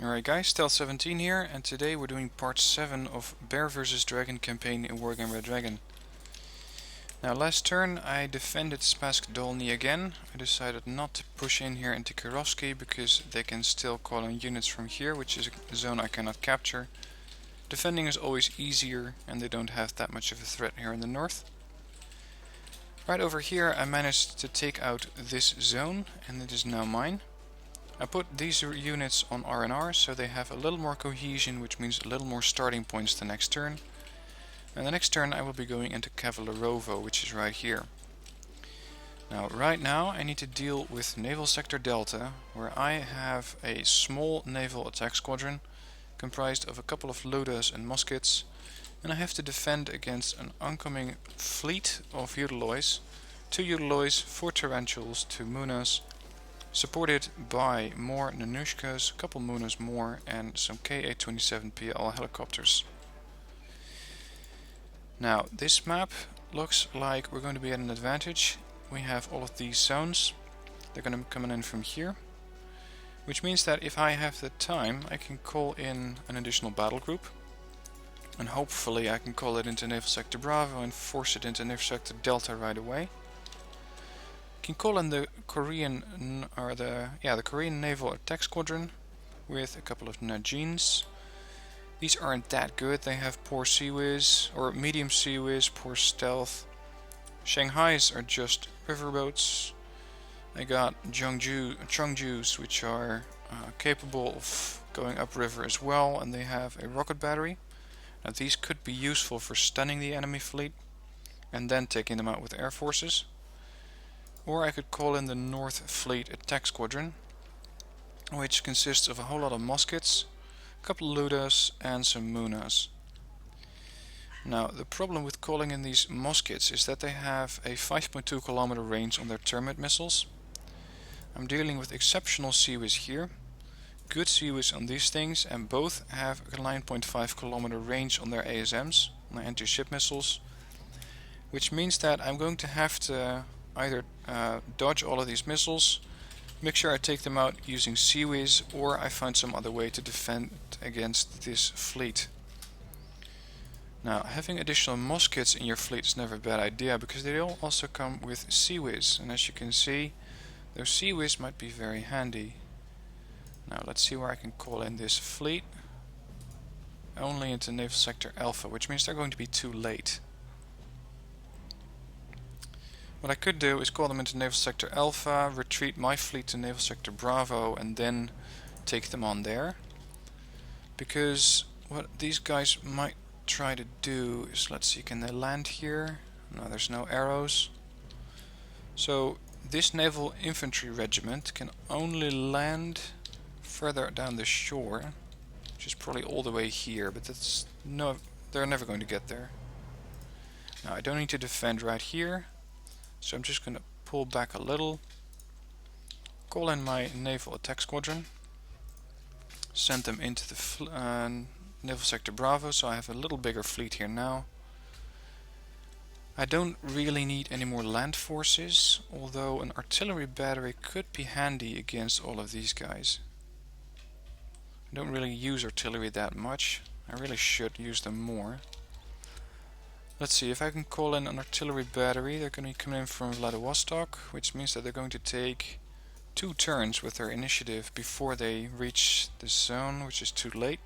Alright guys, Stealth 17 here, and today we're doing part 7 of Bear vs Dragon campaign in Wargame Red Dragon. Now last turn I defended Spask Dolny again. I decided not to push in here into Kirovsky because they can still call in units from here, which is a zone I cannot capture. Defending is always easier and they don't have that much of a threat here in the north. Right over here I managed to take out this zone and it is now mine. I put these units on R&R so they have a little more cohesion, which means a little more starting points the next turn. And the next turn I will be going into Cavalerovo, which is right here. Right now I need to deal with Naval Sector Delta, where I have a small naval attack squadron comprised of a couple of lodas and muskets, and I have to defend against an oncoming fleet of Utilloys, 2 Utilloys, 4 Tarantulas, 2 Munas, supported by more Nanushkas, a couple Munas more, and some Ka-27PL helicopters. Now, this map looks like we're going to be at an advantage. We have all of these zones. They're going to be coming in from here, which means that if I have the time, I can call in an additional battle group, and hopefully I can call it into Naval Sector Bravo and force it into Naval Sector Delta right away. Can call in the Korean Naval Attack Squadron with a couple of Najins. These aren't that good. They have poor Seawiz or medium Seawiz, poor stealth. Shanghais are just riverboats. I got Chongjus, which are capable of going upriver as well, and they have a rocket battery. Now these could be useful for stunning the enemy fleet and then taking them out with air forces. Or I could call in the North Fleet Attack Squadron, which consists of a whole lot of muskets, a couple of Ludas and some Munas. Now the problem with calling in these muskets is that they have a 5.2 kilometer range on their termite missiles. I'm dealing with exceptional Seawiz here, good Seawiz on these things, and both have a 9.5 kilometer range on their ASMs, on their anti-ship missiles, which means that I'm going to have to either dodge all of these missiles, make sure I take them out using Seawiz, or I find some other way to defend against this fleet. Now, having additional muskets in your fleet is never a bad idea because they all also come with Seawiz, and as you can see, those Seawiz might be very handy. Now let's see where I can call in this fleet. Only into Naval Sector Alpha, which means they're going to be too late. What I could do is call them into Naval Sector Alpha, retreat my fleet to Naval Sector Bravo, and then take them on there. Because what these guys might try to do is, let's see, can they land here? No, there's no arrows. So this Naval Infantry Regiment can only land further down the shore, which is probably all the way here, but they're never going to get there. Now I don't need to defend right here. So I'm just going to pull back a little, call in my Naval Attack Squadron, send them into the Naval Sector Bravo, so I have a little bigger fleet here now. I don't really need any more land forces, although an artillery battery could be handy against all of these guys. I don't really use artillery that much. I really should use them more. Let's see if I can call in an artillery battery. They're going to come in from Vladivostok, which means that they're going to take 2 turns with their initiative before they reach this zone, which is too late.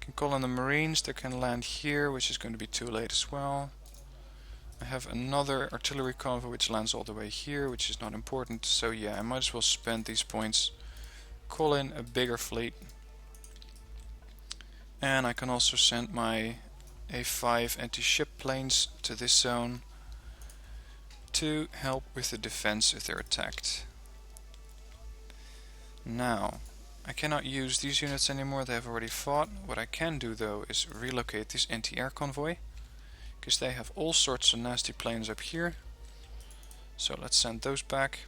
Can call in the Marines. They can land here, which is going to be too late as well. I have another artillery convoy which lands all the way here, which is not important. So yeah, I might as well spend these points. Call in a bigger fleet. And I can also send my A5 anti-ship planes to this zone to help with the defense if they're attacked. Now, I cannot use these units anymore, they have already fought. What I can do though is relocate this anti-air convoy, because they have all sorts of nasty planes up here. So let's send those back.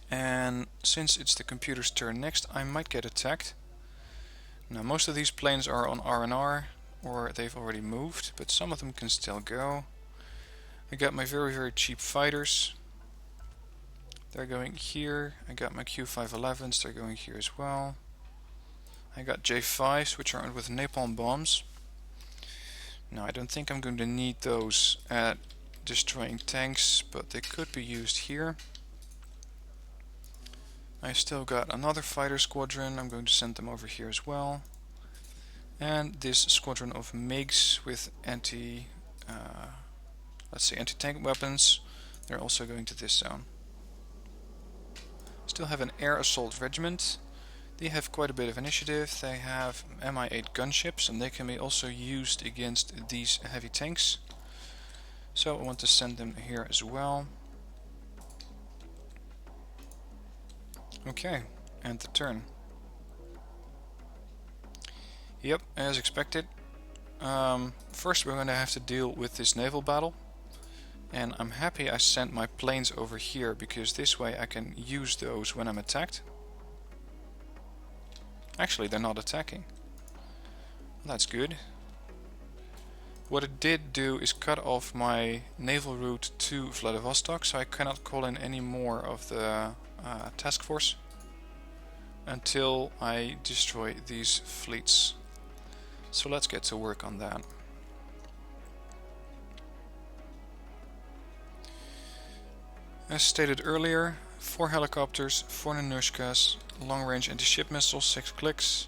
And since it's the computer's turn next, I might get attacked. Now most of these planes are on R&R, or they've already moved, but some of them can still go. I got my very cheap fighters. They're going here. I got my Q511s, they're going here as well. I got J5s, which are armed with napalm bombs. Now, I don't think I'm going to need those at destroying tanks, but they could be used here. I still got another fighter squadron. I'm going to send them over here as well. And this squadron of MiGs with anti-tank weapons. They're also going to this zone. Still have an air assault regiment. They have quite a bit of initiative. They have Mi-8 gunships, and they can be also used against these heavy tanks. So I want to send them here as well. Okay, end the turn. Yep, as expected. First we're going to have to deal with this naval battle. And I'm happy I sent my planes over here, because this way I can use those when I'm attacked. Actually, they're not attacking. That's good. What it did do is cut off my naval route to Vladivostok, so I cannot call in any more of the task force until I destroy these fleets. So let's get to work on that. As stated earlier, 4 helicopters, 4 Nanushkas, long-range anti-ship missile, 6 clicks,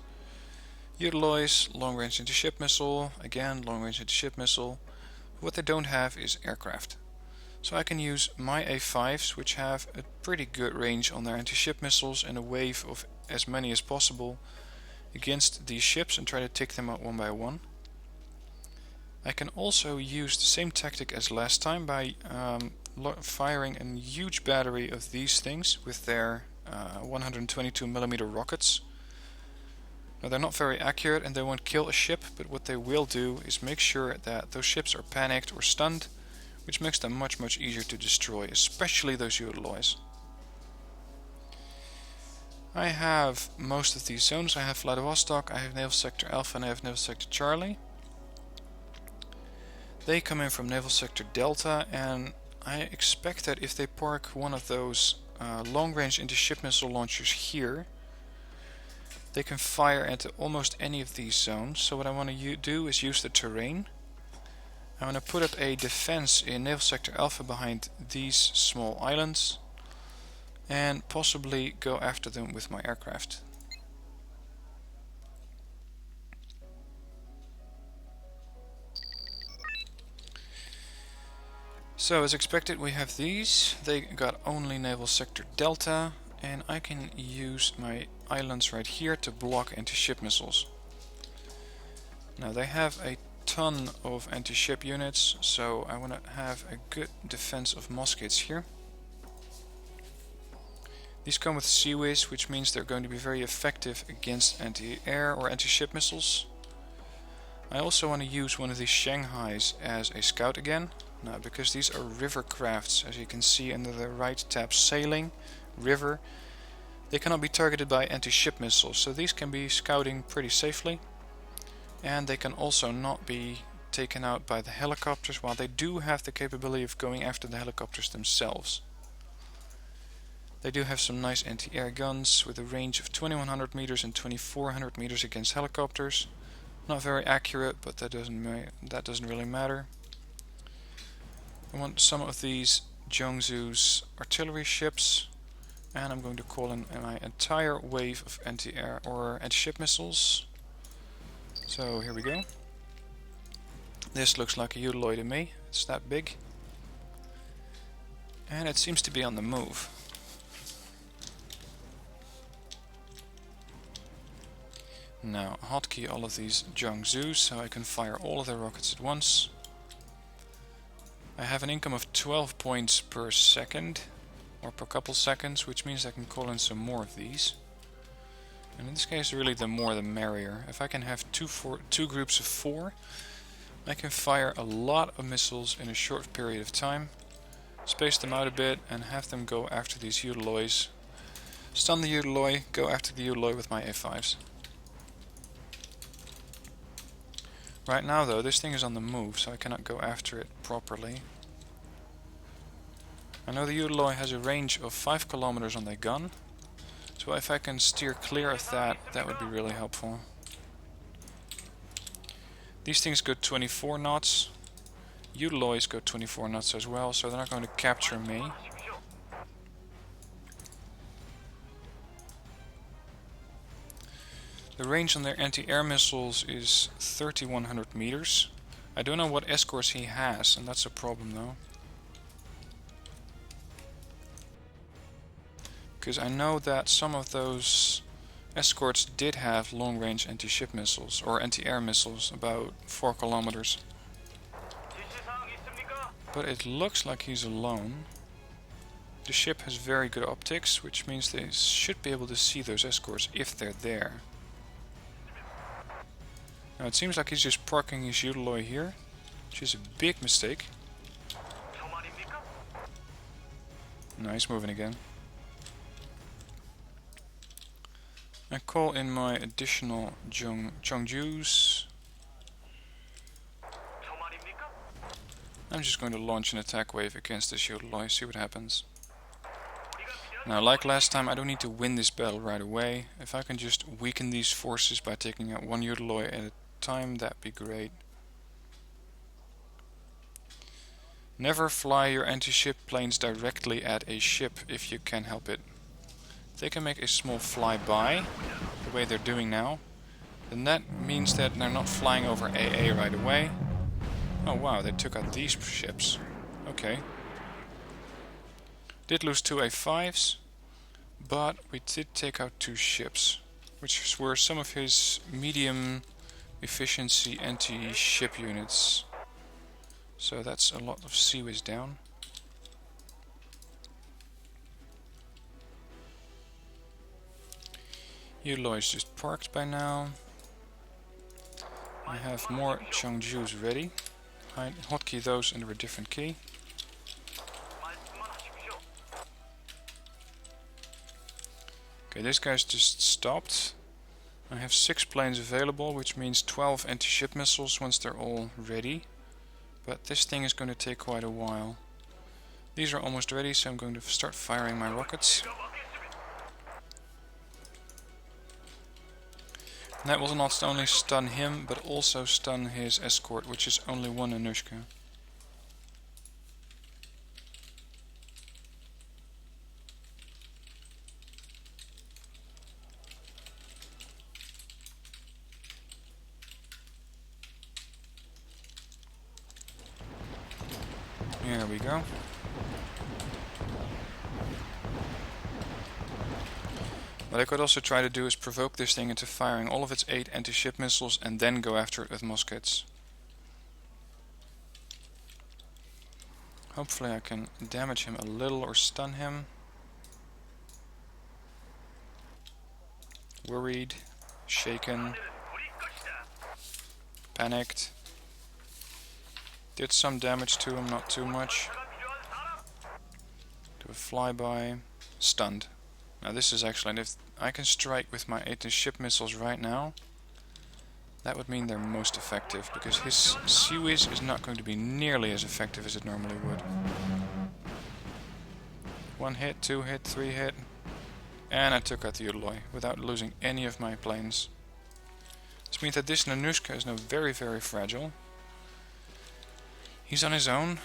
utilize long-range anti-ship missile, again long-range anti-ship missile. What they don't have is aircraft. So I can use my A5s, which have a pretty good range on their anti-ship missiles, and a wave of as many as possible against these ships and try to take them out one by one. I can also use the same tactic as last time by firing a huge battery of these things with their 122mm rockets. Now, they're not very accurate and they won't kill a ship, but what they will do is make sure that those ships are panicked or stunned, which makes them much easier to destroy, especially those Utilize. I have most of these zones. I have Vladivostok, I have Naval Sector Alpha, and I have Naval Sector Charlie. They come in from Naval Sector Delta, and I expect that if they park one of those long-range anti-ship missile launchers here, they can fire into almost any of these zones. So what I want to do is use the terrain. I want to put up a defense in Naval Sector Alpha behind these small islands, and possibly go after them with my aircraft. So as expected, we have these. They got only Naval Sector Delta, and I can use my islands right here to block anti-ship missiles. Now they have a ton of anti-ship units, so I want to have a good defense of muskets here. These come with Seaways, which means they're going to be very effective against anti-air or anti-ship missiles. I also want to use one of these Shanghais as a scout again. Now, because these are river crafts, as you can see under the right tab, sailing, river, they cannot be targeted by anti-ship missiles, so these can be scouting pretty safely. And they can also not be taken out by the helicopters, while they do have the capability of going after the helicopters themselves. They do have some nice anti-air guns with a range of 2100 meters and 2400 meters against helicopters. Not very accurate, but that doesn't really matter. I want some of these Jiangsu's artillery ships, and I'm going to call in my entire wave of anti-air or anti-ship missiles. So here we go. This looks like a Utiloi to me. It's that big. And it seems to be on the move. Now hotkey all of these Jiangsu's so I can fire all of their rockets at once. I have an income of 12 points per second, or per couple seconds, which means I can call in some more of these. And in this case, really the more the merrier. If I can have two groups of 4, I can fire a lot of missiles in a short period of time, space them out a bit, and have them go after these Utilois. Stun the Utiloi, go after the Utiloi with my A5s. Right now though, this thing is on the move, so I cannot go after it properly. I know the Udaloy has a range of 5 kilometers on their gun, so if I can steer clear of that, that would be really helpful. These things go 24 knots. Udaloys go 24 knots as well, so they're not going to capture me. The range on their anti-air missiles is 3100 meters. I don't know what escorts he has, and that's a problem though. Because I know that some of those escorts did have long-range anti-ship missiles, or anti-air missiles, about 4 kilometers. But it looks like he's alone. The ship has very good optics, which means they should be able to see those escorts if they're there. Now it seems like he's just parking his Udaloy here, which is a big mistake. No, he's moving again. I call in my additional Chongjus. I'm just going to launch an attack wave against this Udaloy, see what happens. Now, like last time, I don't need to win this battle right away. If I can just weaken these forces by taking out one Udaloy at a time, that'd be great. Never fly your anti-ship planes directly at a ship if you can help it. If they can make a small flyby, the way they're doing now, then that means that they're not flying over AA right away. Oh wow, they took out these ships. Okay. Did lose 2 A5s, but we did take out 2 ships, which were some of his medium efficiency anti-ship units. So that's a lot of seaways down. Udaloy is just parked by now. I have more Chongjus ready. I hotkey those under a different key. Okay, this guy's just stopped. I have 6 planes available, which means 12 anti-ship missiles once they're all ready. But this thing is going to take quite a while. These are almost ready, so I'm going to start firing my rockets. And that will not only stun him, but also stun his escort, which is only 1 Anushka. Here we go. What I could also try to do is provoke this thing into firing all of its 8 anti-ship missiles and then go after it with muskets. Hopefully I can damage him a little or stun him. Worried, shaken, panicked. Did some damage to him, not too much. Do a flyby, stunned. Now this is actually, if I can strike with my anti-ship missiles right now, that would mean they're most effective, because his Seawiz is not going to be nearly as effective as it normally would. 1 hit, 2 hit, 3 hit, and I took out the Udaloy without losing any of my planes. This means that this Nanushka is now very, very fragile. He's on his own.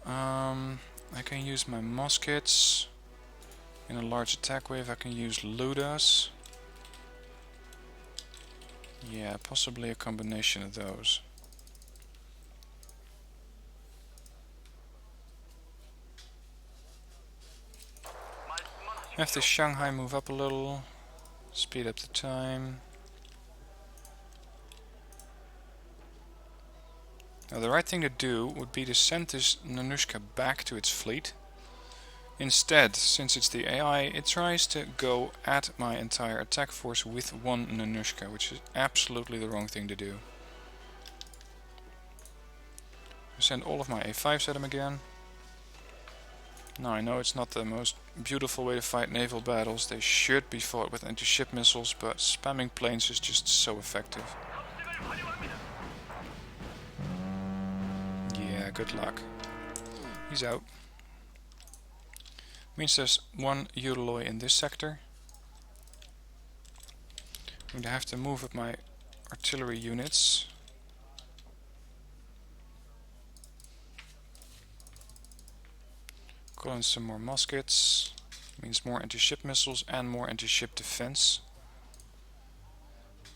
I can use my muskets. In a large attack wave I can use Ludas. Yeah, possibly a combination of those. Have the Shanghai move up a little, speed up the time. Now the right thing to do would be to send this Nanushka back to its fleet. Instead, since it's the AI, it tries to go at my entire attack force with 1 Nanushka, which is absolutely the wrong thing to do. I send all of my A5s at him again. Now I know it's not the most beautiful way to fight naval battles, they should be fought with anti-ship missiles, but spamming planes is just so effective. Yeah, good luck. He's out. Means there's one Udaloy in this sector. I'm going to have to move up my artillery units. Call in some more muskets. Means more anti-ship missiles and more anti-ship defense.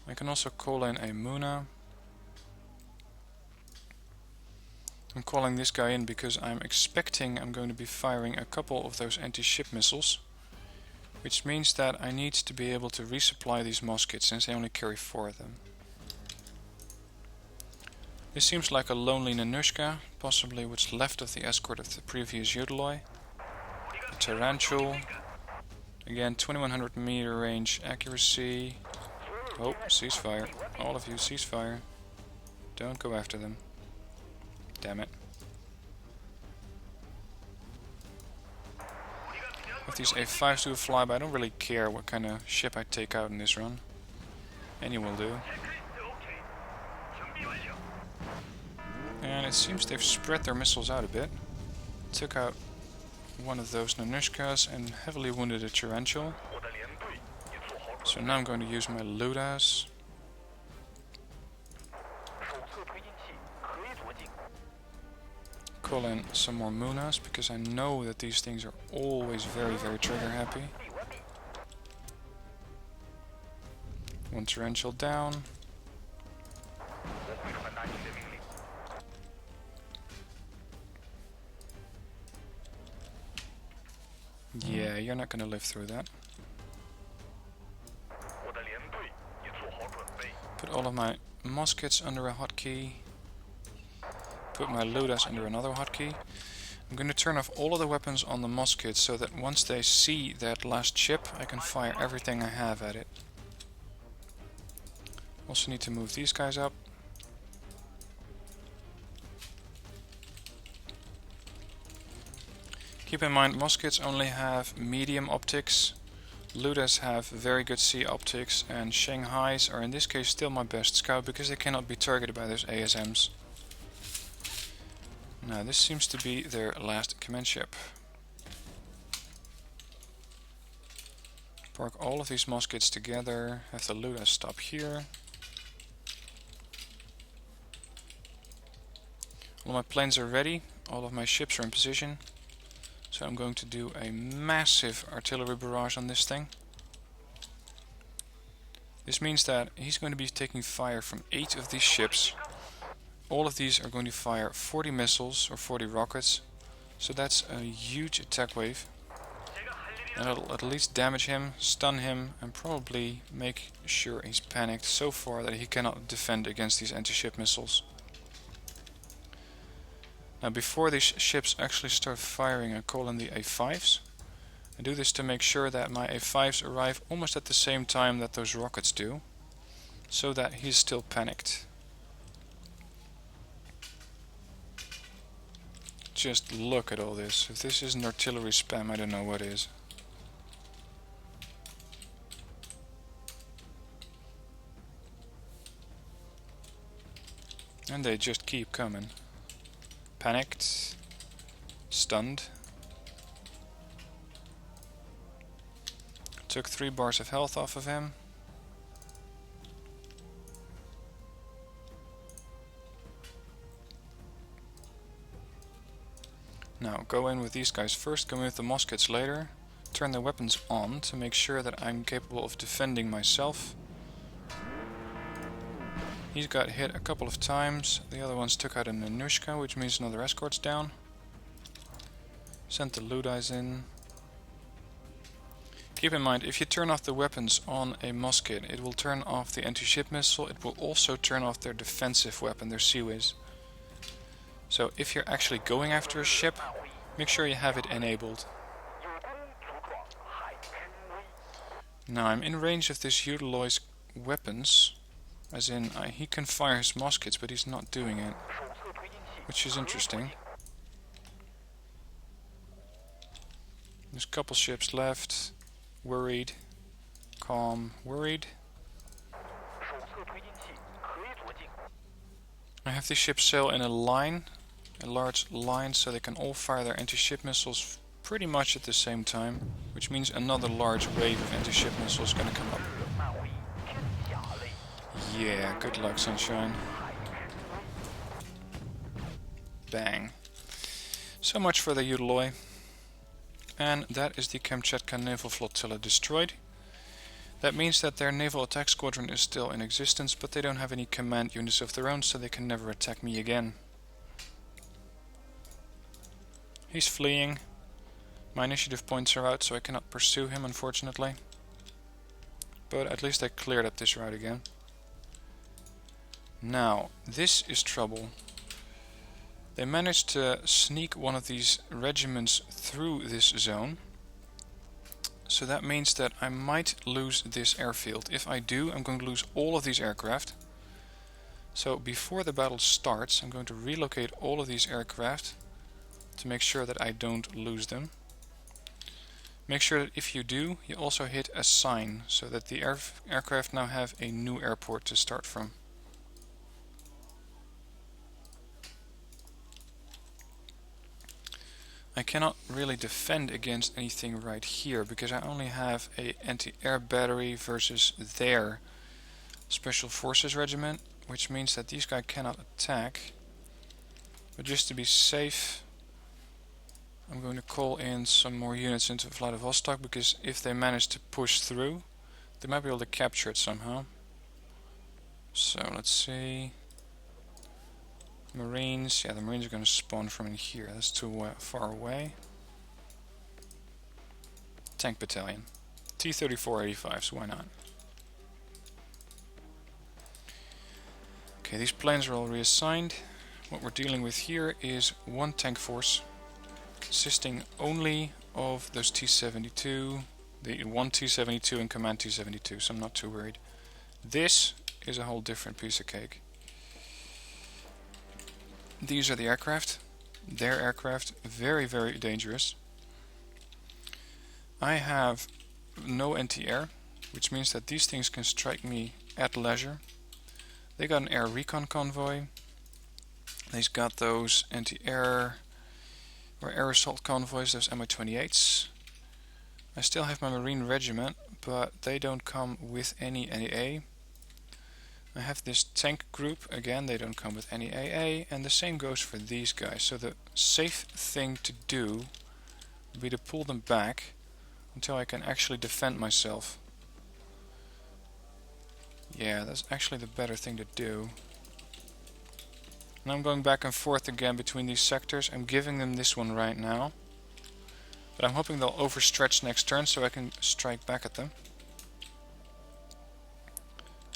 I can also call in a Muna. I'm calling this guy in because I'm expecting I'm going to be firing a couple of those anti-ship missiles, which means that I need to be able to resupply these muskets since they only carry 4 of them. This seems like a lonely Nanushka, possibly what's left of the escort of the previous Udaloy. A Tarantula, again 2100 meter range accuracy. Oh, ceasefire. All of you, ceasefire. Don't go after them. Damn it. If these A5s do a flyby, I don't really care what kind of ship I take out in this run. Any will do. And it seems they've spread their missiles out a bit. Took out one of those Nanushkas and heavily wounded a Tarantula. So now I'm going to use my Ludas. Call in some more Munas because I know that these things are always very, very trigger happy. One Tarantula down. Yeah, you're not gonna live through that. Put all of my muskets under a hotkey. Put my Ludas under another hotkey. I'm going to turn off all of the weapons on the muskets so that once they see that last ship, I can fire everything I have at it. Also need to move these guys up. Keep in mind, muskets only have medium optics. Ludas have very good C optics, and Shanghai's are in this case still my best scout because they cannot be targeted by those ASMs. Now this seems to be their last command ship. Park all of these muskets together, have the Ludas stop here. All my planes are ready, all of my ships are in position. So I'm going to do a massive artillery barrage on this thing. This means that he's going to be taking fire from 8 of these ships. All of these are going to fire 40 missiles or 40 rockets. So that's a huge attack wave. And it'll at least damage him, stun him, and probably make sure he's panicked so far that he cannot defend against these anti-ship missiles. Now before these ships actually start firing, I call in the A5s. I do this to make sure that my A5s arrive almost at the same time that those rockets do, so that he's still panicked. Just look at all this. If this isn't artillery spam, I don't know what is. And they just keep coming. Panicked, stunned. Took 3 bars of health off of him. Now go in with these guys first, go in with the muskets later. Turn the weapons on to make sure that I'm capable of defending myself. He's got hit a couple of times. The other ones took out a Nanushka, which means another escort's down. Sent the Ludais in. Keep in mind, if you turn off the weapons on a musket, it will turn off the anti-ship missile. It will also turn off their defensive weapon, their Seawiz. So if you're actually going after a ship, make sure you have it enabled. Now I'm in range of this Udaloy's weapons. As in, he can fire his muskets, but he's not doing it. Which is interesting. There's a couple ships left. Worried. Calm. Worried. I have these ships sail in a line. A large line, so they can all fire their anti-ship missiles pretty much at the same time, which means another large wave of anti-ship missiles is going to come up. Yeah, good luck, Sunshine. Bang. So much for the Udaloy. And that is the Kamchatka Naval Flotilla destroyed. That means that their naval attack squadron is still in existence, but they don't have any command units of their own, so they can never attack me again. He's fleeing. My initiative points are out, so I cannot pursue him, unfortunately. But at least I cleared up this route again. Now, this is trouble. They managed to sneak one of these regiments through this zone. So that means that I might lose this airfield. If I do, I'm going to lose all of these aircraft. So before the battle starts, I'm going to relocate all of these aircraft to make sure that I don't lose them. Make sure that if you do, you also hit assign, so that the aircraft now have a new airport to start from. I cannot really defend against anything right here because I only have a anti-air battery versus their special forces regiment, which means that these guys cannot attack. But just to be safe, I'm going to call in some more units into Vladivostok, because if they manage to push through, they might be able to capture it somehow. So let's see. Marines, yeah, the Marines are going to spawn from in here. That's too far away. Tank battalion. T-34-85s, why not? Okay, these planes are all reassigned. What we're dealing with here is one tank force consisting only of those T-72, the one T-72 and Command T-72, so I'm not too worried. This is a whole different piece of cake. These are the aircraft. Their aircraft, very, very dangerous. I have no anti-air, which means that these things can strike me at leisure. They got an air recon convoy. They've got those anti-air or air assault convoys, those Mi-28s. I still have my Marine regiment, but they don't come with any AA. I have this tank group, again they don't come with any AA, and the same goes for these guys. So the safe thing to do would be to pull them back until I can actually defend myself. Yeah, that's actually the better thing to do. And I'm going back and forth again between these sectors. I'm giving them this one right now, but I'm hoping they'll overstretch next turn so I can strike back at them.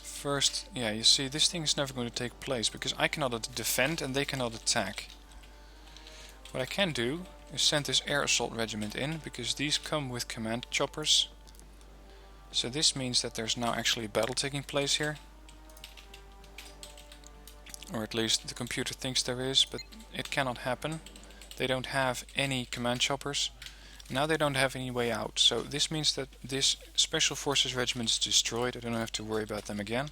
First, yeah, you see, this thing is never going to take place because I cannot defend and they cannot attack. What I can do is send this air assault regiment in, because these come with command choppers. So this means that there's now actually a battle taking place here. Or at least the computer thinks there is, but it cannot happen. They don't have any command choppers. Now they don't have any way out, so this means that this Special Forces regiment is destroyed. I don't have to worry about them again.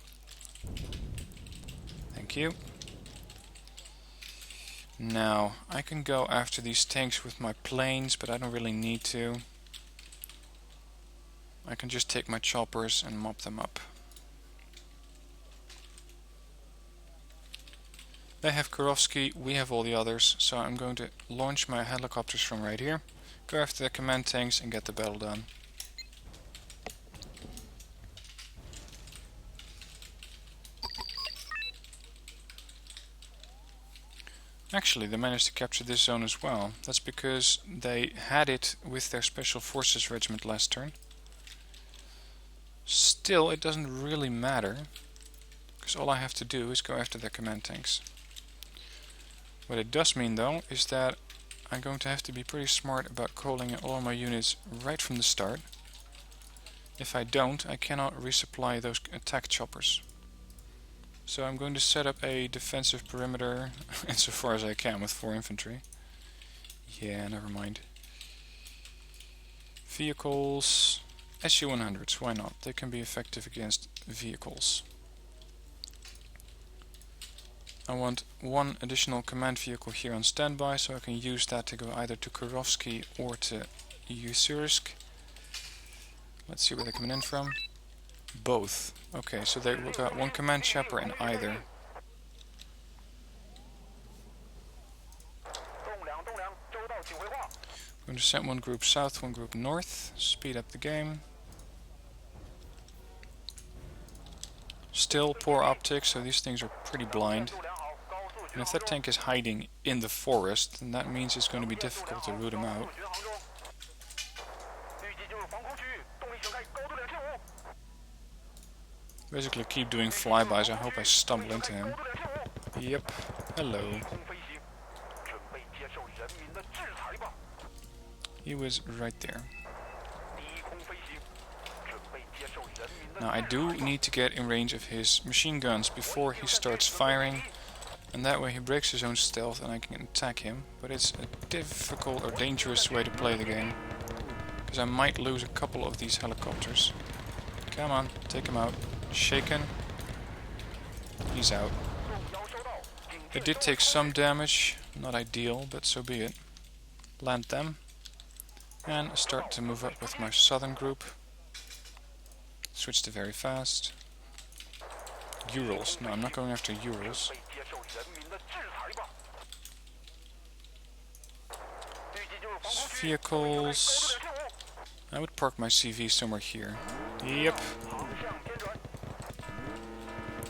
Thank you. Now, I can go after these tanks with my planes, but I don't really need to. I can just take my choppers and mop them up. They have Kurovsky, we have all the others, so I'm going to launch my helicopters from right here. Go after the command tanks and get the battle done. Actually, they managed to capture this zone as well. That's because they had it with their Special Forces regiment last turn. Still, it doesn't really matter, because all I have to do is go after their command tanks. What it does mean though is that I'm going to have to be pretty smart about calling in all of my units right from the start. If I don't, I cannot resupply those attack choppers. So I'm going to set up a defensive perimeter insofar as I can with 4 infantry. Yeah, never mind. Vehicles, Su-100s, why not? They can be effective against vehicles. I want one additional command vehicle here on standby, so I can use that to go either to Kurovsky or to Usursk. Let's see where they're coming in from. Both. Okay, so they got one command chopper in either. I'm going to send one group south, one group north. Speed up the game. Still poor optics, so these things are pretty blind. And if that tank is hiding in the forest, then that means it's going to be difficult to root him out. Basically keep doing flybys. I hope I stumble into him. Yep. Hello. He was right there. Now I do need to get in range of his machine guns before he starts firing, and that way he breaks his own stealth and I can attack him. But it's a difficult or dangerous way to play the game, because I might lose a couple of these helicopters. Come on, take him out. Shaken. He's out. It did take some damage, not ideal, but so be it. Land them. And start to move up with my southern group. Switch to very fast. Urals. No, I'm not going after Urals. Vehicles. I would park my CV somewhere here. Yep.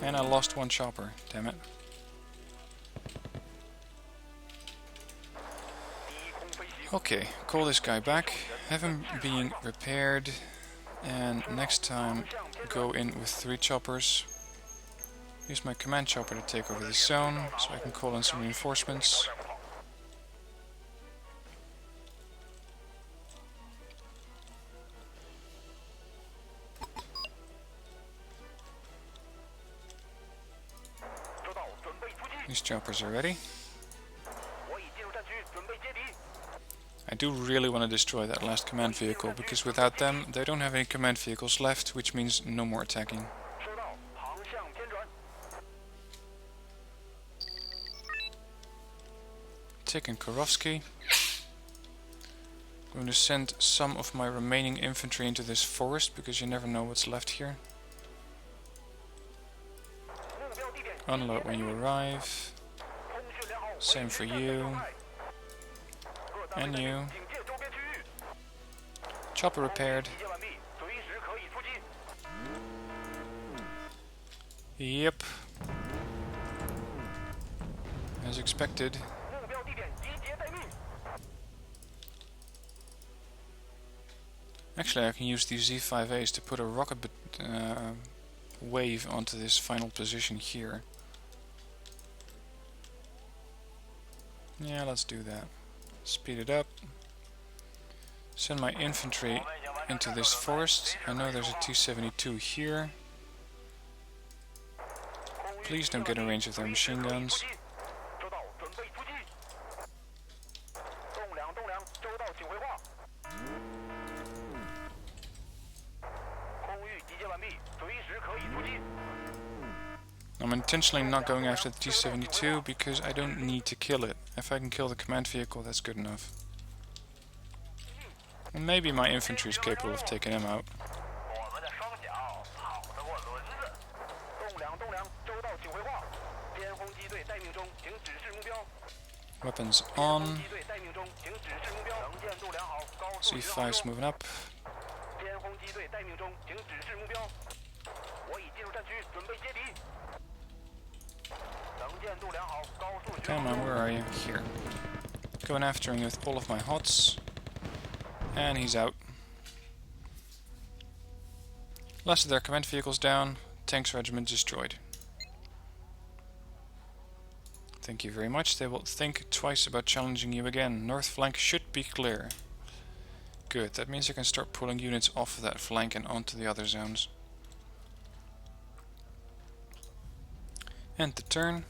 And I lost one chopper. Damn it. Okay, call this guy back. Have him being repaired. And next time go in with 3 choppers. Use my command chopper to take over the zone, so I can call in some reinforcements. These choppers are ready. I do really want to destroy that last command vehicle, because without them, they don't have any command vehicles left, which means no more attacking. Taking Kurovsky. I'm going to send some of my remaining infantry into this forest, because you never know what's left here. Unload when you arrive. Same for you. And you. Chopper repaired. Yep. As expected. Actually, I can use these Z5As to put a rocket wave onto this final position here. Yeah, let's do that. Speed it up. Send my infantry into this forest. I know there's a T-72 here. Please don't get in range of their machine guns. I'm intentionally not going after the T-72 because I don't need to kill it. If I can kill the command vehicle, that's good enough. And maybe my infantry is capable of taking him out. Weapons on. C5's moving up. Come on, where are you? Here. Going after him with all of my hots. And he's out. Last of their command vehicles down. Tanks regiment destroyed. Thank you very much. They will think twice about challenging you again. North flank should be clear. Good. That means I can start pulling units off of that flank and onto the other zones. End the turn.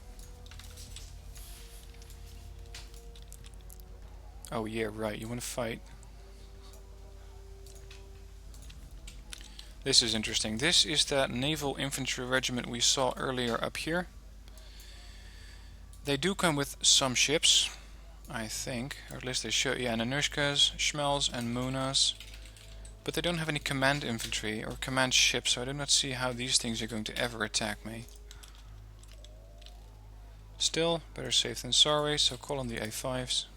Oh yeah, right. You want to fight. This is interesting. This is that naval infantry regiment we saw earlier up here. They do come with some ships, I think, or at least they should. Yeah, Nanushkas, Schmells and Munas. But they don't have any command infantry or command ships, so I do not see how these things are going to ever attack me. Still, better safe than sorry, so call on the A5s.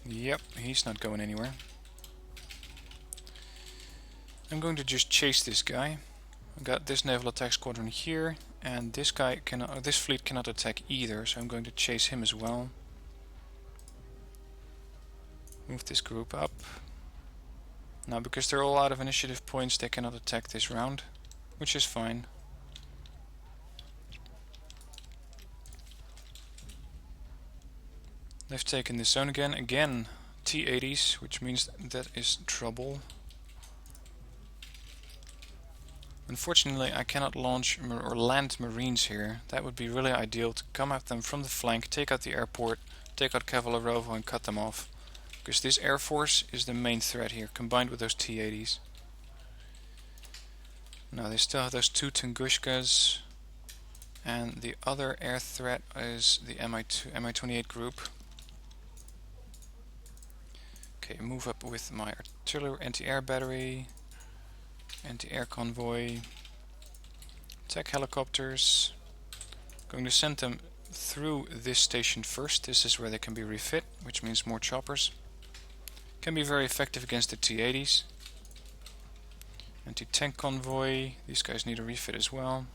Yep, he's not going anywhere. I'm going to just chase this guy. I've got this naval attack squadron here, and this guy cannot, this fleet cannot attack either, so I'm going to chase him as well. Move this group up. Now, because they're all out of initiative points, they cannot attack this round, which is fine. They've taken this zone again. Again, T-80s, which means that is trouble. Unfortunately, I cannot launch or land Marines here. That would be really ideal, to come at them from the flank, take out the airport, take out Cavalerovo and cut them off. Because this air force is the main threat here, combined with those T-80s. Now they still have those two Tungushkas, and the other air threat is the Mi-28 group. Okay, move up with my artillery, anti-air battery, anti-air convoy, attack helicopters. Going to send them through this station first. This is where they can be refit, which means more choppers. Can be very effective against the T-80s. Anti-tank convoy, these guys need a refit as well.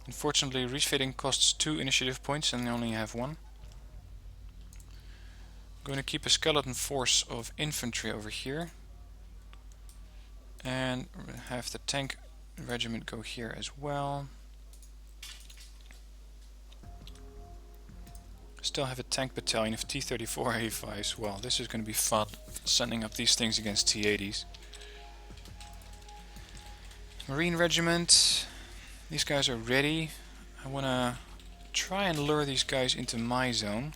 Unfortunately, refitting costs 2 initiative points and they only have 1. I'm going to keep a skeleton force of infantry over here. And have the tank regiment go here as well. Still have a tank battalion of T-34 A5s. Well, this is going to be fun, sending up these things against T-80s. Marine regiment. These guys are ready. I want to try and lure these guys into my zone,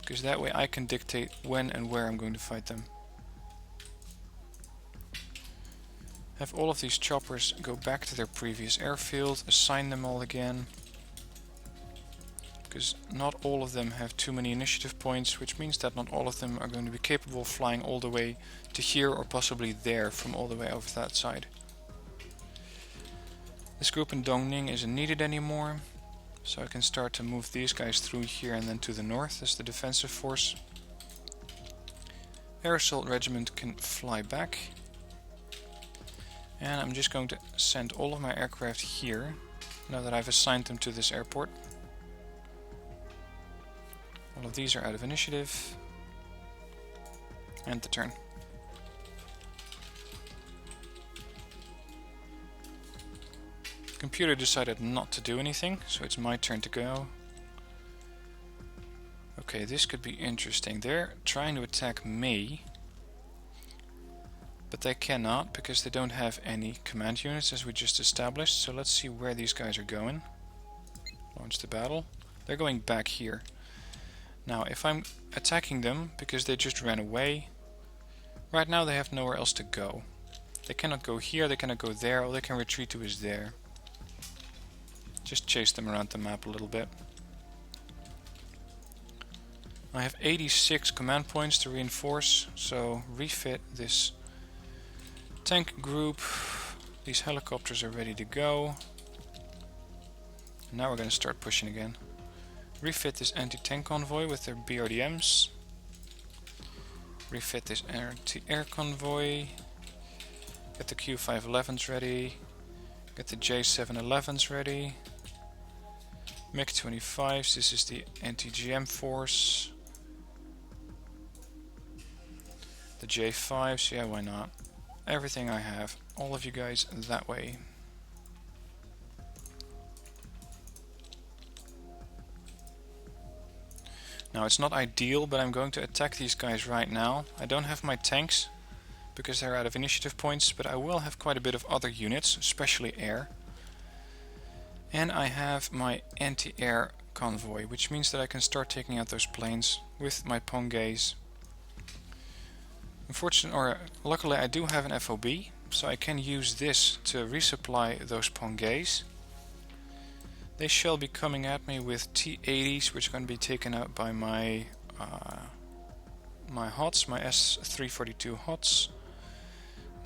because that way I can dictate when and where I'm going to fight them. Have all of these choppers go back to their previous airfield, assign them all again. Because not all of them have too many initiative points, which means that not all of them are going to be capable of flying all the way to here or possibly there from all the way over that side. This group in Dongning isn't needed anymore, so I can start to move these guys through here and then to the north as the defensive force. Air Assault Regiment can fly back. And I'm just going to send all of my aircraft here, now that I've assigned them to this airport. All of these are out of initiative. And the turn. Computer decided not to do anything, so it's my turn to go. Okay, this could be interesting. They're trying to attack me, but they cannot because they don't have any command units as we just established. So let's see where these guys are going. Launch the battle. They're going back here. Now if I'm attacking them because they just ran away, right now they have nowhere else to go. They cannot go here, they cannot go there, all they can retreat to is there. Just chase them around the map a little bit. I have 86 command points to reinforce, so refit this tank group. These helicopters are ready to go. Now we're going to start pushing again. Refit this anti-tank convoy with their BRDMs. Refit this anti-air convoy. Get the Q511s ready. Get the J711s ready. MiG-25s, this is the anti-GM force. The J5s, yeah, why not? Everything I have. All of you guys that way. Now it's not ideal, but I'm going to attack these guys right now. I don't have my tanks because they're out of initiative points, but I will have quite a bit of other units, especially air. And I have my anti-air convoy, which means that I can start taking out those planes with my Pongays. Unfortunately, or luckily I do have an FOB, so I can use this to resupply those Pongays. They shall be coming at me with T80s, which are going to be taken out by my my HOTS, my S342 HOTS.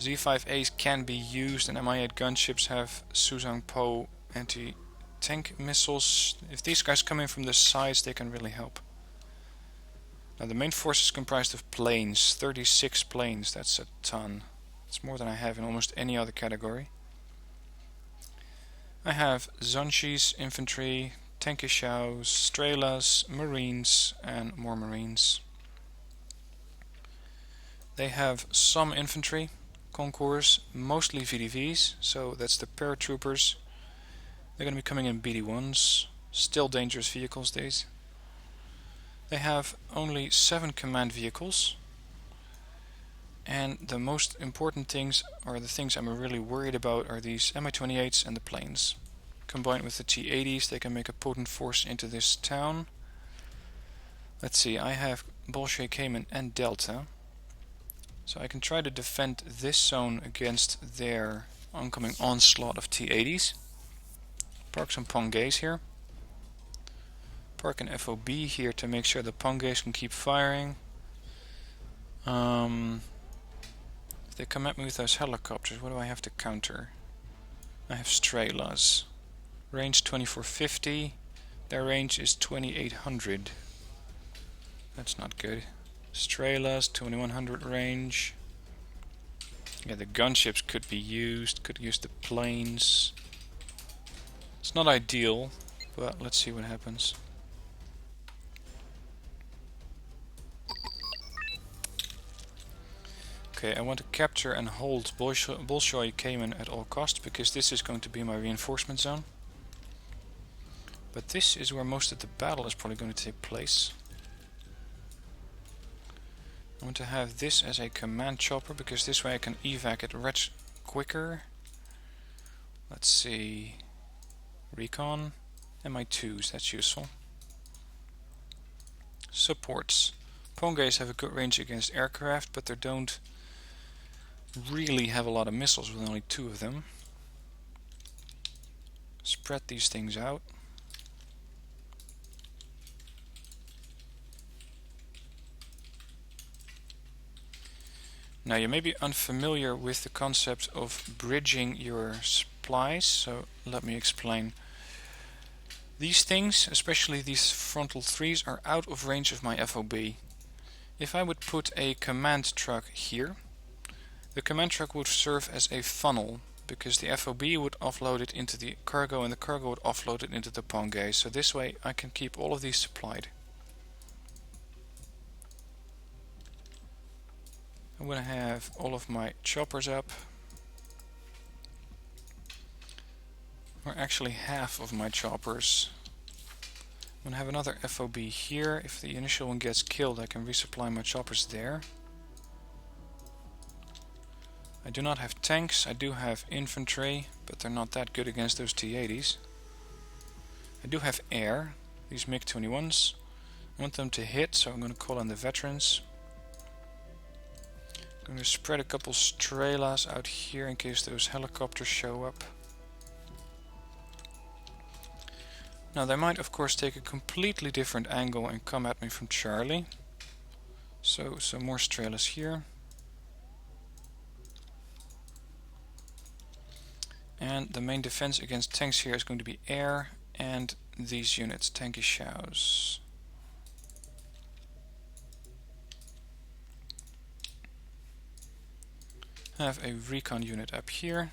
Z5As can be used, and Mi-8 gunships have Susang-Po anti-tank missiles. If these guys come in from the sides, they can really help. Now the main force is comprised of planes, 36 planes, that's a ton. It's more than I have in almost any other category. I have Zonshis, infantry, Tankishaus, Strelas, marines, and more marines. They have some infantry, concours, mostly VDVs, so that's the paratroopers. They're going to be coming in BD1s, still dangerous vehicles these. They have only 7 command vehicles, and the most important things, or the things I'm really worried about, are these Mi-28s and the planes. Combined with the T-80s, they can make a potent force into this town. Let's see, I have Bolshoi Cayman and Delta, so I can try to defend this zone against their oncoming onslaught of T-80s. Park some Pongays here. Park an FOB here to make sure the Pongays can keep firing. If they come at me with those helicopters, what do I have to counter? I have Strelas. Range 2450. Their range is 2800. That's not good. Strelas, 2100 range. Yeah, the gunships could be used. Could use the planes. It's not ideal, but let's see what happens. Okay, I want to capture and hold Bolshoi Cayman at all costs, because this is going to be my reinforcement zone. But this is where most of the battle is probably going to take place. I want to have this as a command chopper, because this way I can evac it much quicker. Let's see. Recon. Mi-2s, that's useful. Supports. Pongays have a good range against aircraft, but they don't really have a lot of missiles with only 2 of them. Spread these things out. Now you may be unfamiliar with the concept of bridging your supplies, so let me explain. These things, especially these frontal 3s, are out of range of my FOB. If I would put a command truck here, the command truck would serve as a funnel, because the FOB would offload it into the cargo and the cargo would offload it into the Pongay. So this way I can keep all of these supplied. I'm going to have all of my choppers up. Or actually half of my choppers. I'm going to have another FOB here. If the initial one gets killed, I can resupply my choppers there. I do not have tanks, I do have infantry, but they're not that good against those T-80s. I do have air, these MiG-21s. I want them to hit, so I'm going to call in the veterans. I'm going to spread a couple Strelas out here in case those helicopters show up. Now they might of course take a completely different angle and come at me from Charlie. So some more Strelas here. And the main defense against tanks here is going to be air and these units, Tankishaus. I have a recon unit up here.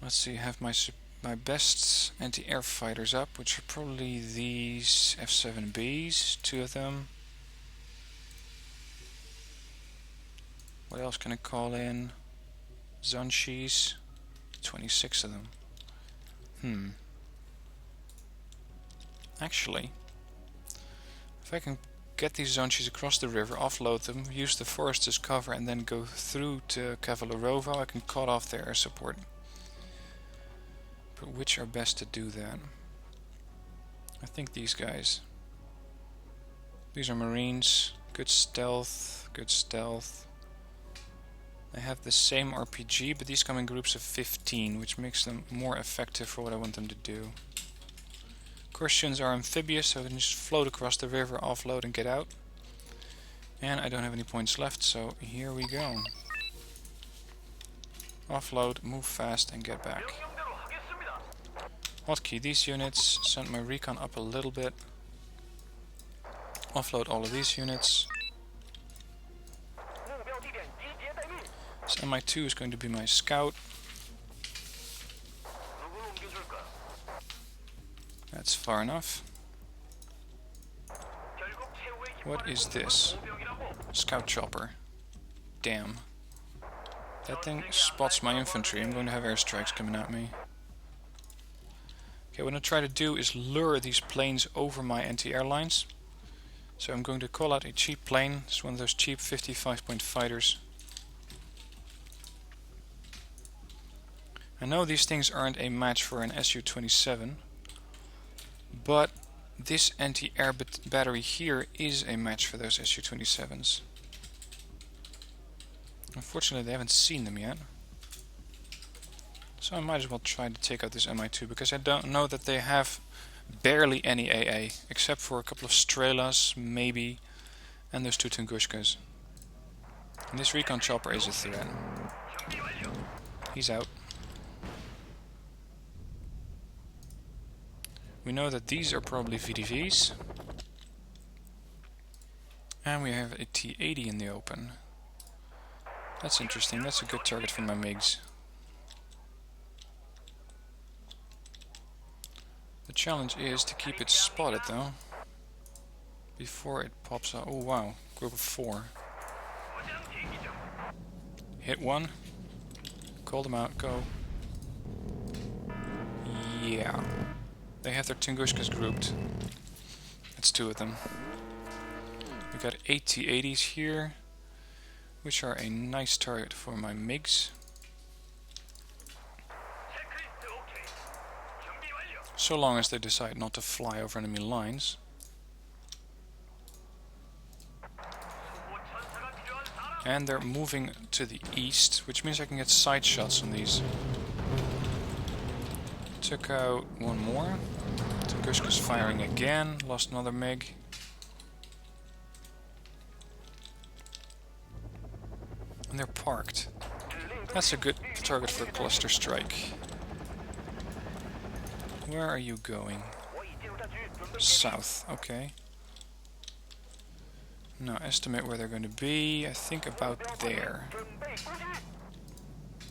Let's see, I have my best anti-air fighters up, which are probably these F-7Bs, 2 of them. What else can I call in? Zonshis, 26 of them. Actually, if I can get these Zonshis across the river, offload them, use the forest as cover, and then go through to Cavalerovo, I can cut off their air support. But which are best to do that? I think these guys. These are Marines. Good stealth, good stealth. They have the same RPG, but these come in groups of 15, which makes them more effective for what I want them to do. Christians are amphibious, so they can just float across the river, offload and get out. And I don't have any points left, so here we go. Offload, move fast and get back. Hotkey these units, send my recon up a little bit. Offload all of these units. So MI2 is going to be my scout. That's far enough. What is this? Scout chopper. Damn. That thing spots my infantry. I'm going to have airstrikes coming at me. Okay, what I'm trying to do is lure these planes over my anti-air lines. So I'm going to call out a cheap plane. It's one of those cheap 55-point fighters. I know these things aren't a match for an Su-27, but this anti-air battery here is a match for those Su-27s. Unfortunately, they haven't seen them yet. So I might as well try to take out this Mi-2, because I don't know that they have barely any AA, except for a couple of Strelas, maybe, and those two Tungushkas. And this recon chopper is a threat. He's out. We know that these are probably VDVs. And we have a T-80 in the open. That's interesting, that's a good target for my MiGs. The challenge is to keep it spotted though, before it pops out. Oh wow, group of 4. Hit one, call them out, go. Yeah. They have their Tungushkas grouped. That's 2 of them. We got 8 T-80s here, which are a nice target for my MiGs. So long as they decide not to fly over enemy lines. And they're moving to the east, which means I can get side shots on these. Took out one more. Tungushka's firing again. Lost another MiG. And they're parked. That's a good target for a cluster strike. Where are you going? South, okay. Now estimate where they're going to be. I think about there.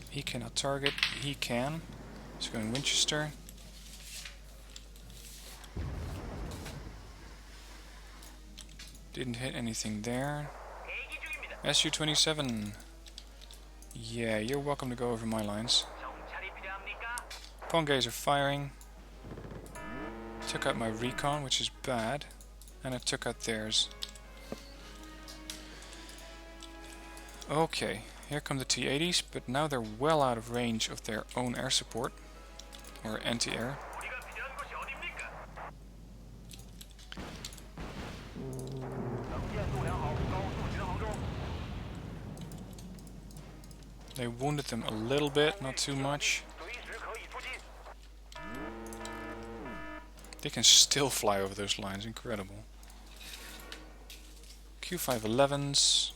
He cannot target. He can. He's going Winchester. Didn't hit anything there. Su-27. Yeah, you're welcome to go over my lines. Pongays are firing. Took out my recon, which is bad. And I took out theirs. Okay, here come the T-80s, but now they're well out of range of their own air support. Or anti-air. They wounded them a little bit, not too much. They can still fly over those lines, incredible. Q511s.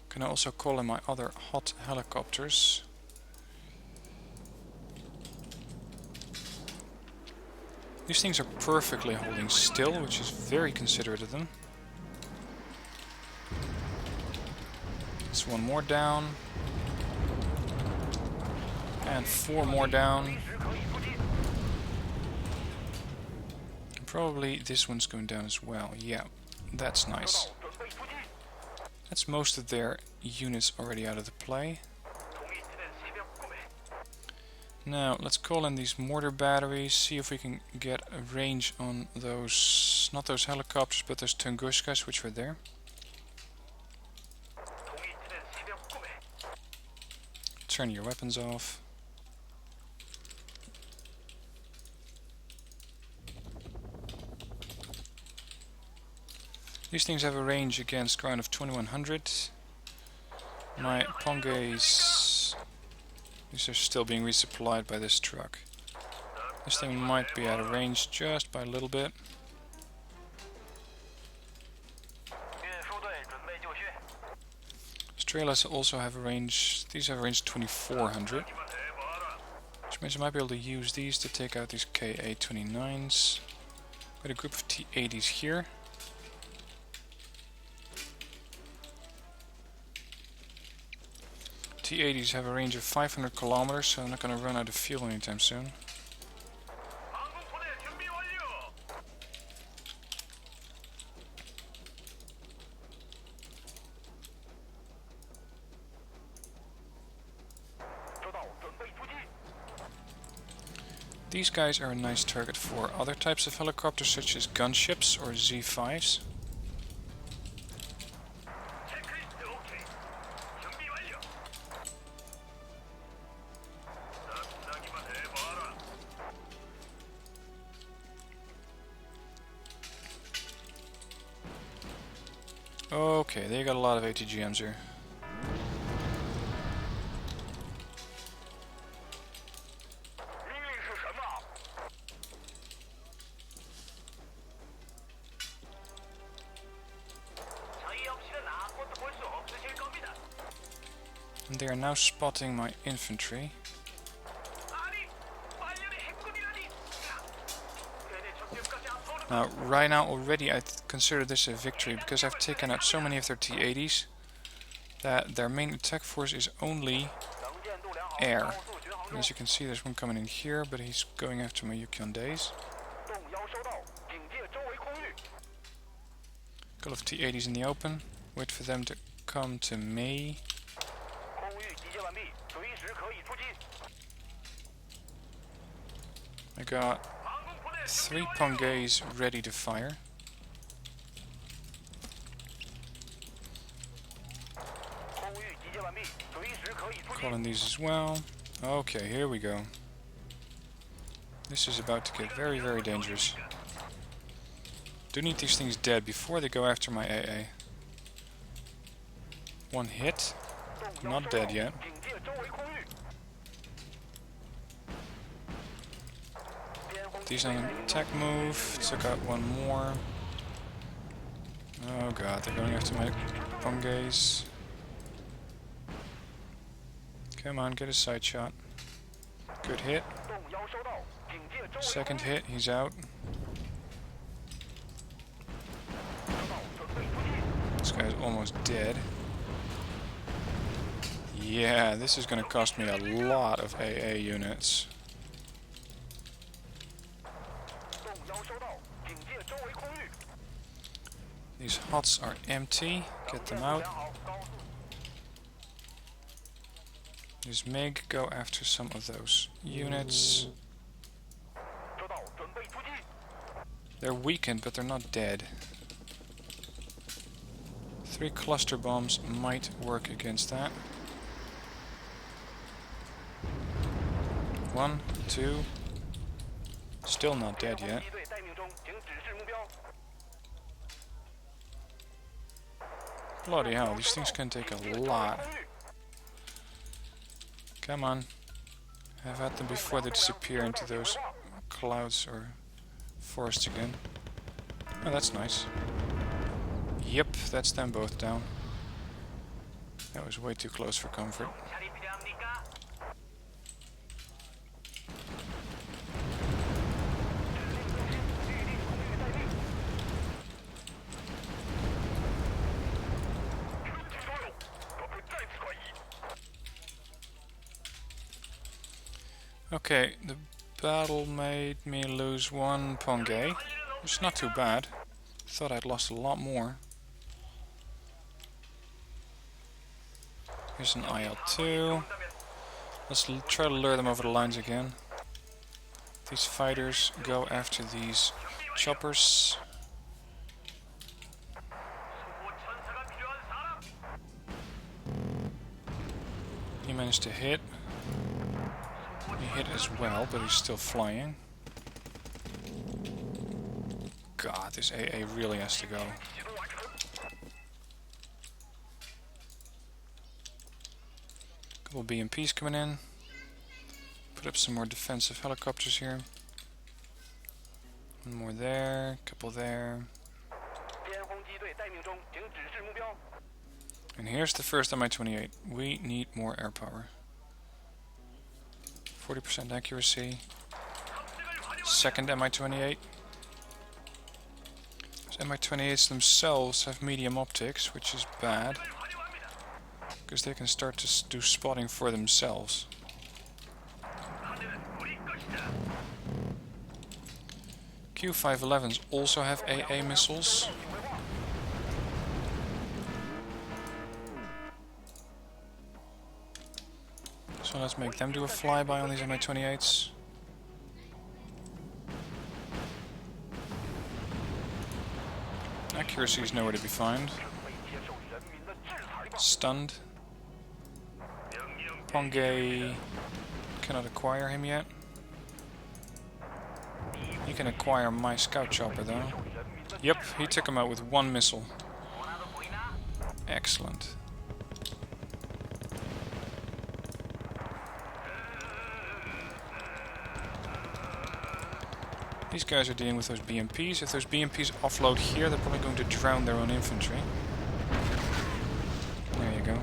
Can I also call in my other hot helicopters? These things are perfectly holding still, which is very considerate of them. There's one more down. And 4 more down. Probably this one's going down as well. Yeah, that's nice. That's most of their units already out of the play. Now, let's call in these mortar batteries, see if we can get a range on those, not those helicopters, but those Tungushkas which were there. Turn your weapons off. These things have a range against ground of 2100. My Pongays, these are still being resupplied by this truck. This thing might be out of range just by a little bit. Strelas also have a range, these have a range 2400. Which means I might be able to use these to take out these KA-29s. Got a group of T-80s here. T-80s have a range of 500 kilometers, so I'm not going to run out of fuel anytime soon. These guys are a nice target for other types of helicopters such as gunships or Z5s. Okay, they got a lot of ATGMs here. And they are now spotting my infantry. Now, right now already I consider this a victory because I've taken out so many of their T-80s that their main attack force is only air. And as you can see, there's one coming in here, but he's going after my mcuh. Couple of T-80s in the open. Wait for them to come to me. I got 3 Pongays ready to fire. Calling these as well. Okay, here we go. This is about to get very, very dangerous. Do need these things dead before they go after my AA. One hit. Not dead yet. These on an attack move. Took out one more. Oh god, they're going after my Pongays. Come on, get a side shot. Good hit. Second hit, he's out. This guy's almost dead. Yeah, this is going to cost me a lot of AA units. These HOTs are empty. Get them out. These MiG go after some of those units. They're weakened, but they're not dead. 3 cluster bombs might work against that. 1, 2. Still not dead yet. Bloody hell, these things can take a lot. Come on. Have at them before they disappear into those clouds or forests again. Oh, that's nice. Yep, that's them both down. That was way too close for comfort. Okay, the battle made me lose 1 Pongay, which is not too bad. Thought I'd lost a lot more. Here's an IL-2. Let's try to lure them over the lines again. These fighters go after these choppers. He managed to hit. He hit as well, but he's still flying. God, this AA really has to go. Couple BMPs coming in. Put up some more defensive helicopters here. One more there, couple there. And here's the first Mi-28. We need more air power. 40% accuracy. Second Mi-28. Those Mi-28s themselves have medium optics, which is bad, because they can start to do spotting for themselves. Q511s also have AA missiles. So let's make them do a flyby on these Mi-28s. Accuracy is nowhere to be found. Stunned. Ponge cannot acquire him yet. He can acquire my scout chopper though. Yep, he took him out with one missile. Excellent. These guys are dealing with those BMPs. If those BMPs offload here, they're probably going to drown their own infantry. There you go.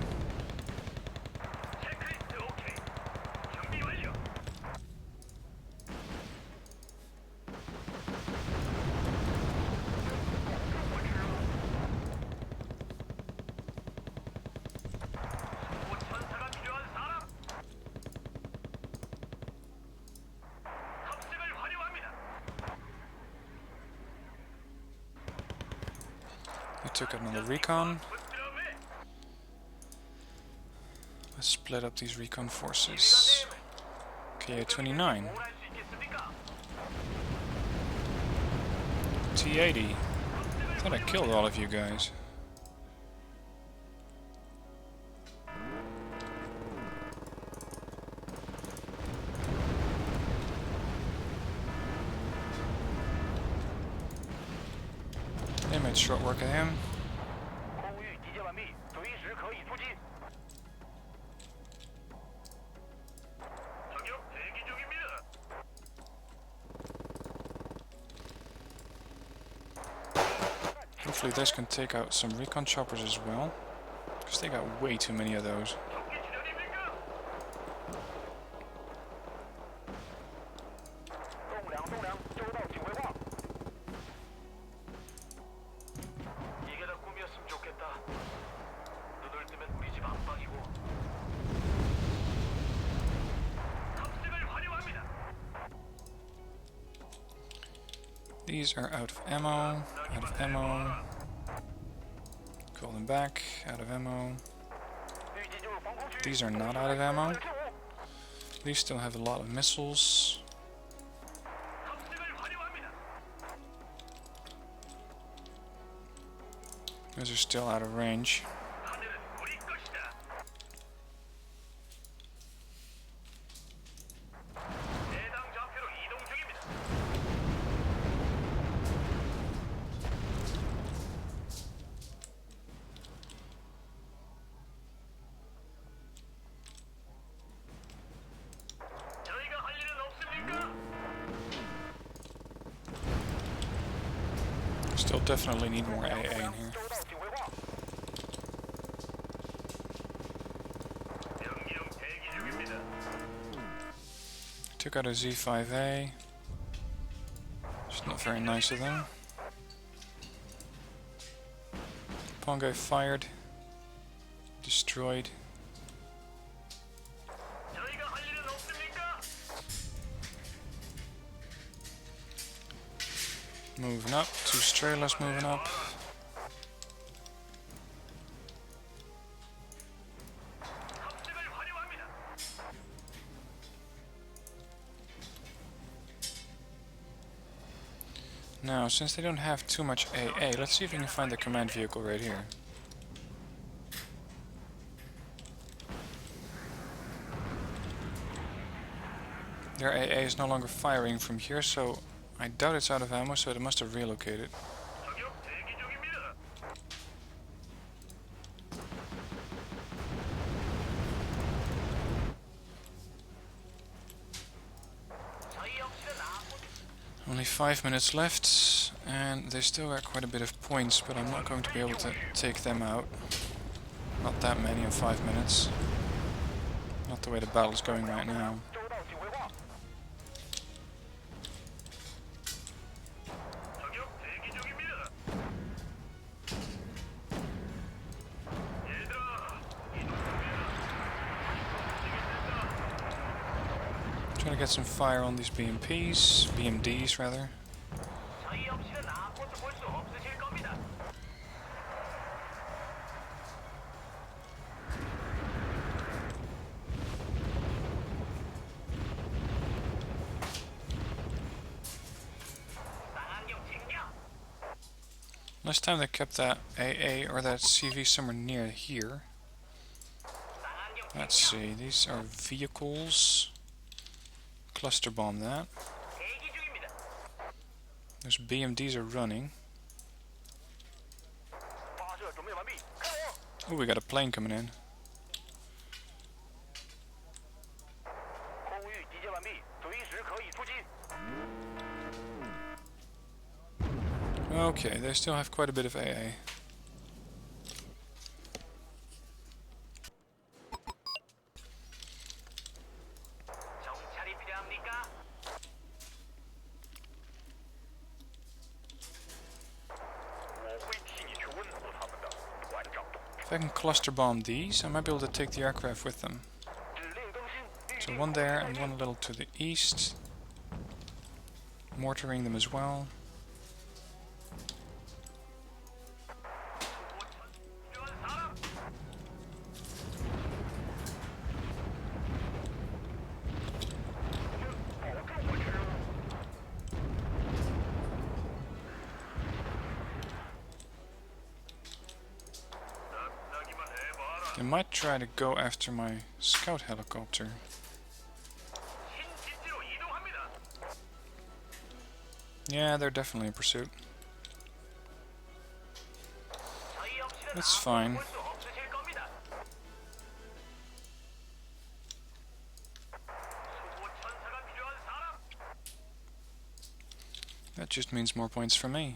Took another recon. Let's split up these recon forces. KA-29. T-80. Thought I killed all of you guys. They made short work of him. Hopefully this can take out some recon choppers as well, because they got way too many of those. These are out of ammo, Call them back, out of ammo. These are not out of ammo. These still have a lot of missiles. Those are still out of range. Still definitely need more AA in here. Took out a Z5A. It's not very nice of them. Pongo fired. Destroyed. Moving up, two Stralas moving up. Now, since they don't have too much AA, let's see if we can find the command vehicle right here. Their AA is no longer firing from here, so I doubt it's out of ammo, so it must have relocated. Only 5 minutes left, and they still got quite a bit of points, but I'm not going to be able to take them out. Not that many in 5 minutes. Not the way the battle's going right now. Trying to get some fire on these BMDs rather. Last time they kept that AA or that CV somewhere near here. Let's see, these are vehicles. Cluster bomb that. Those BMDs are running. Oh, we got a plane coming in. Okay, they still have quite a bit of AA. If I can cluster bomb these, I might be able to take the aircraft with them. So one there and one a little to the east. Mortaring them as well. They might try to go after my scout helicopter. Yeah, they're definitely in pursuit. That's fine. That just means more points for me.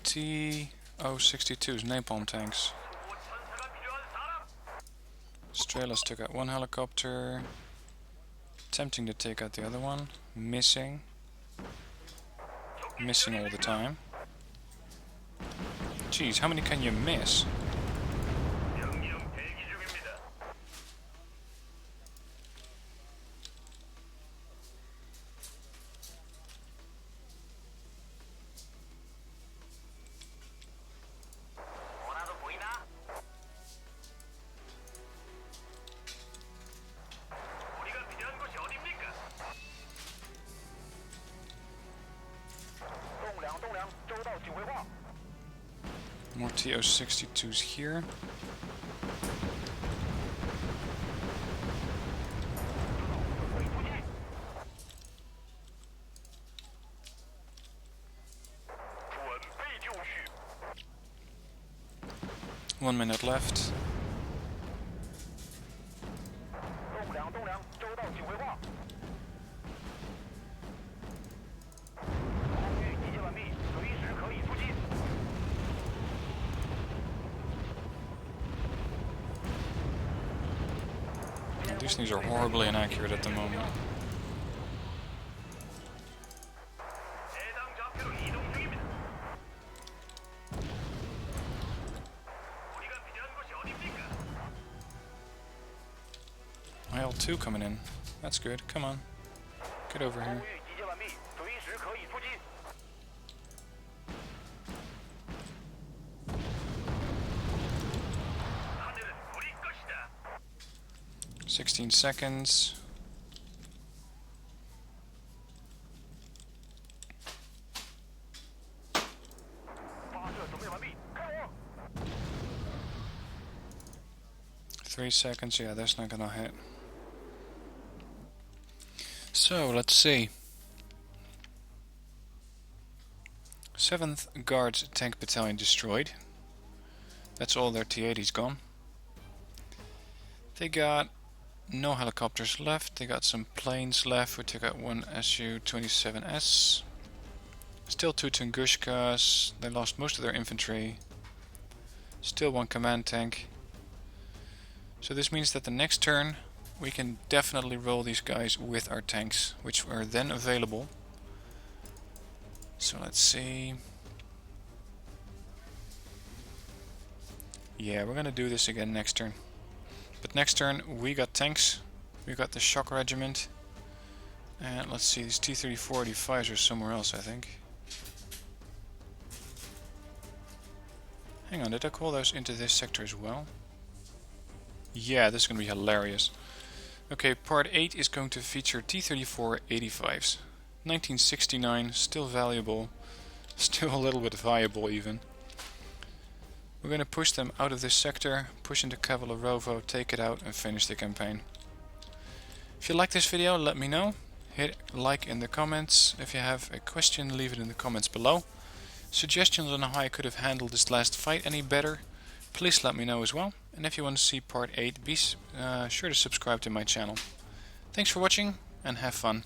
T-062's napalm tanks. Strelas took out one helicopter. Attempting to take out the other one. Missing. Missing all the time. Jeez, how many can you miss? More TO-62s here. One minute left. These things are horribly inaccurate at the moment. IL-2 coming in. That's good. Come on. Get over here. "16 seconds. 3 seconds, yeah, that's not gonna hit. So, let's see. 7th Guard Tank Battalion destroyed. That's all their T-80s gone. They got no helicopters left. They got some planes left. We took out one Su-27S. Still 2 Tungushkas. They lost most of their infantry. Still 1 command tank. So this means that the next turn we can definitely roll these guys with our tanks, which are then available. So let's see. Yeah, we're gonna do this again next turn. But next turn we got tanks. We got the shock regiment. And let's see, these T-34-85s are somewhere else, I think. Hang on, did I call those into this sector as well? Yeah, this is gonna be hilarious. Okay, part 8 is going to feature T-34-85s. 1969, still valuable. Still a little bit viable even. We're going to push them out of this sector, push into Cavalerovo, take it out and finish the campaign. If you like this video, let me know. Hit like in the comments. If you have a question, leave it in the comments below. Suggestions on how I could have handled this last fight any better, please let me know as well. And if you want to see part 8, be sure to subscribe to my channel. Thanks for watching and have fun.